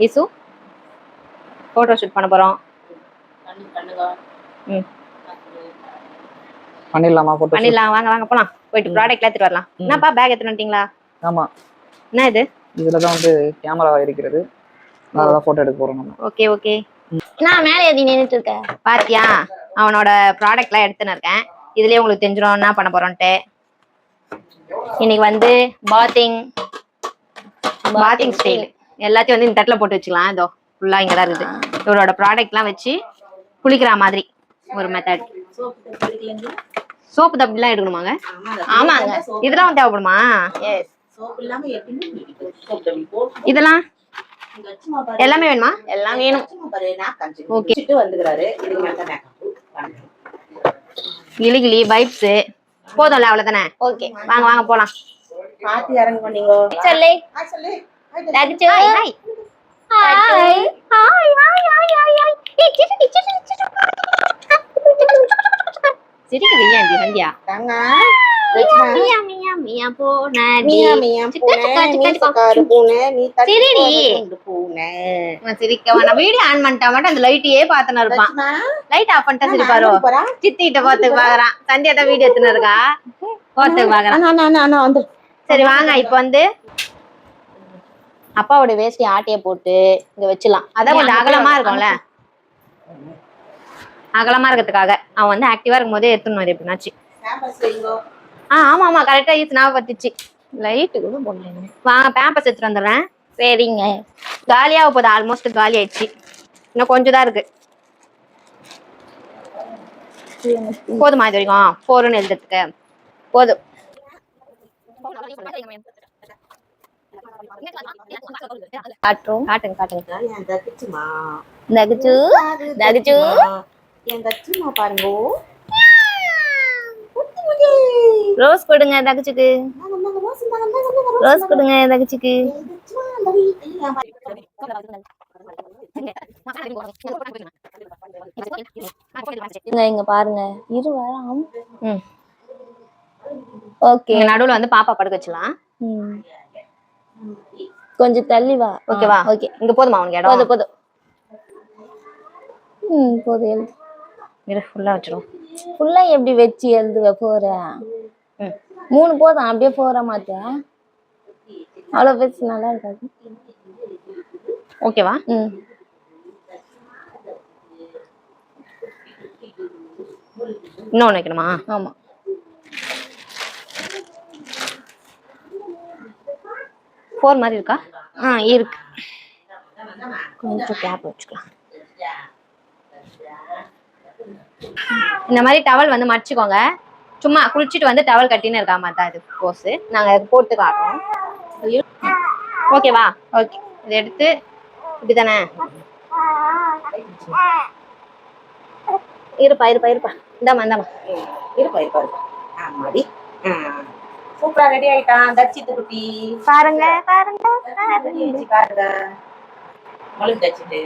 இசு photo shoot பண்ண போறோம். பண்ணிடலாமா? போட்டோ பண்ணிடலாம். வாங்க வாங்க போலாம். போயிட்டு ப்ராடக்ட்ல எடுத்துட்டு வரலாம். என்னப்பா பேக் எடுத்துட்டு வந்துட்டீங்களா? ஆமா. என்ன இது? இதுல தான் வந்து கேமரா இருக்கிறது. அதனால போட்டோ எடுக்க போறோம் நம்ம. Okay okay. நான் மேலே ஏறி நின்னுட்டு இருக்கேன். பாத்தியா? அவனோட ப்ராடக்ட்லாம் எடுத்துன்னு இருக்கேன். இதுலயே உங்களுக்கு தெரிஞ்சிரும் என்ன பண்ண போறோம்ட்டு. இன்னைக்கு வந்து பாத்திங் ஸ்டைல் எல்லாத்தையும் வந்து இந்த தட்டுல போட்டு வச்சுக்கலாம். இதோ ஃபுல்லா இங்க தான் இருக்குது. இவரோட ப்ராடக்ட்லாம் வச்சு குளிக்கிற மாதிரி ஒரு மெத்தட். சோப்பு தப்பிலாம் எடுக்கணுமாங்க? ஆமாங்க. இதெல்லாம் தேவைப்படுமா? இதெல்லாம் எல்லாமே வேணுமா? எல்லாம் வேணும். ஓகே. கிளி வைப்ஸ் போதும்ல, அவ்வளவுதானே? ஓகே வாங்க வாங்க போலாம். பாத்தி இறங்க பண்ணீங்க. சொல்லு. Latchu. Hi hi hi hi hi hi. சிரிக்குது ஏன் சந்தியா? தங்க மியா மியா மியா பூனை மியா மியா பூனை நீ சக்காரு பூனை நீ தட்டி பூனை. நான் சிரிக்க நான் வீடியோ ஆன் பண்ணிட்டா மட்டும் அந்த லைட்டையே பார்த்தன இருப்பான். லைட் ஆஃப் பண்ணிட்டா சிரிப்பாரோ? சித்திட்ட போறதுக்கு பாக்குறான். சந்தியா தான் வீடியோ எடுத்துன்னு இருக்கா. போறதுக்கு பாக்குறான். சரி வாங்க இப்போ வந்து அப்பாவோட வேஷ்டி ஆட்டைய போட்டு இங்க வச்சிடலாம். அதான் கொஞ்சம் அகலமா இருக்கும்ல, அகலமா இருக்கிறதுக்காக அவன் வந்து ஆக்டிவா இருக்கும் போதே எடுத்துன்னு எப்படின்னாச்சு. ஆமா ஆமா கரெக்டா ஈஸ் ஞாபகம் பத்துச்சு. லைட்டு கூட போடல. வாங்க பேம்பஸ் எடுத்துட்டு வந்துடுறேன். சரிங்க. காலியாக போகுது, ஆல்மோஸ்ட் காலி ஆயிடுச்சு. இன்னும் கொஞ்சம் தான் இருக்கு. போதுமா இது வரைக்கும்? 4ன்னு எழுதுறதுக்கு போதும். காட்டுங்க காட்டுங்க. பாருங்க. ரோஸ் கொடுங்க தகச்சுக்கு. ரோஸ் கொடுங்க தகச்சுக்கு. இங்க பாருங்க. இரு வராம். ஓகே. நடுவுல வந்து பாப்பா படுக்க வச்சலாம். கொஞ்சம் தள்ளி வா. ஓகேவா? ஓகே. இங்க போதுமா உனக்கு இடம்? போதும் போதும். போதும் எழுது. இரு ஃபுல்லா வச்சிரும். ஃபுல்லா எப்படி வெச்சி எழுதுவ போற? 3 போதும். அப்படியே போற மாட்டே. அவ்வளவு பெருசு நல்லா இருக்காது. ஓகேவா? இன்னொன்னு வைக்கணுமா? ஆமா. போர் மாதிரி இருக்கா? இருக்கு. கொஞ்சம் கேப் வச்சுக்கலாம். இந்த மாதிரி டவல் வந்து மடிச்சுக்கோங்க. சும்மா குளிச்சுட்டு வந்து டவல் கட்டின்னு இருக்கா மாதிரி தான் இது போஸ். நாங்க போட்டு காட்டுறோம். ஓகேவா? ஓகே. இதை எடுத்து இப்படிதானே இருப்பா இருப்பா இருப்பா. இந்தாமா இந்தாமா இருப்பா இருப்பா இருப்பா. ஆமாடி. சூப்பரா ரெடி ஆயிட்டான் தச்சித்து குட்டி. பாருங்க பாருங்க பாருங்க. மொழி தச்சிட்டு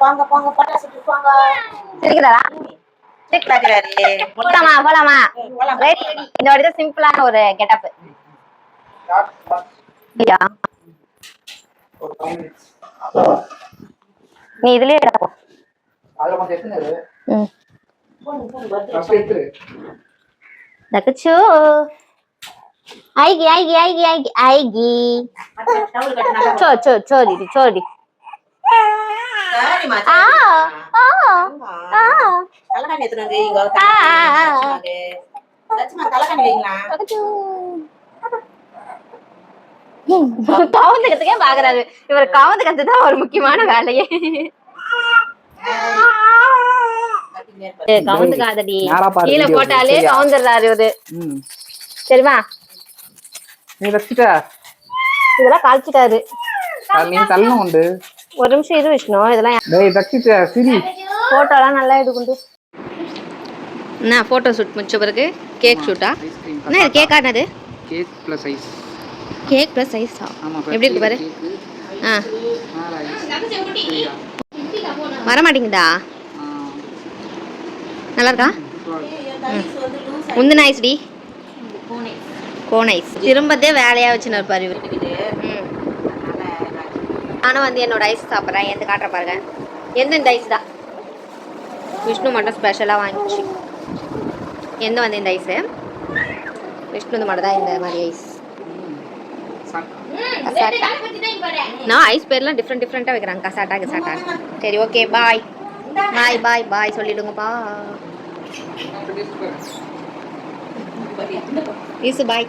போங்க போங்க பட்டாசு போங்க. சிரிக்கிறாரா? சிரிக்கிறாரு. போலாமா போலாமா? Ready ready. இந்த வாட்டி தான் சிம்பிளான ஒரு கெட்டப். நீ இதுலயே கிடப்போ. தகச்சு आएगी आएगी आएगी आएगी आएगी छोड़ छोड़ छोड़ दी छोड़ दी கவுந்துக்கிறதுக்கே பாக்குறாரு இவர். கவுந்துக்கிறது தான் ஒரு முக்கியமான வேலையே. கவுந்துக்காதடி, கீழே போட்டாலே கவுந்துடுறாரு இவரு. சரிவா? நீ வச்சிட்டா இதெல்லாம் காய்ச்சிட்டாரு. நீ தள்ளணும் உண்டு. ஒரு நிமிஷம் இரு விஷ்ணு. இதெல்லாம் டேய் தச்சிட்டா சரி. போட்டோலாம் நல்லா எடுக்குண்டு. என்ன போட்டோ ஷூட் முடிச்ச பிறகு கேக் ஷூட்டா? என்ன இது கேக் ஆனது? Cake plus ice. Cake plus ice. ஆமா. எப்படி இருக்கு பாரு. வர மாட்டேங்குதா? நல்லா இருக்கா? முந்தின ஐஸ்டி கோன் ஐஸ். திரும்பதே வேலையா வச்சுன்னு இருப்பாரு இவர். நானும் வந்து என்னோட ஐஸ் சாப்பிட்றேன். எந்த காட்டுற பாருங்க. இந்த ஐஸ் தான் விஷ்ணு மட்டும் ஸ்பெஷலாக வாங்கிச்சு. வந்து இந்த ஐஸு விஷ்ணு மட்டும் தான் இந்த மாதிரி ஐஸ். கசாட்டா. நான் ஐஸ் பேர்லாம் டிஃப்ரெண்ட்டாக வைக்கிறாங்க. Cassata cassata. சரி ஓகே பாய் பாய் பாய் பாய் சொல்லிடுங்கப்பா. ஈசு பாய்.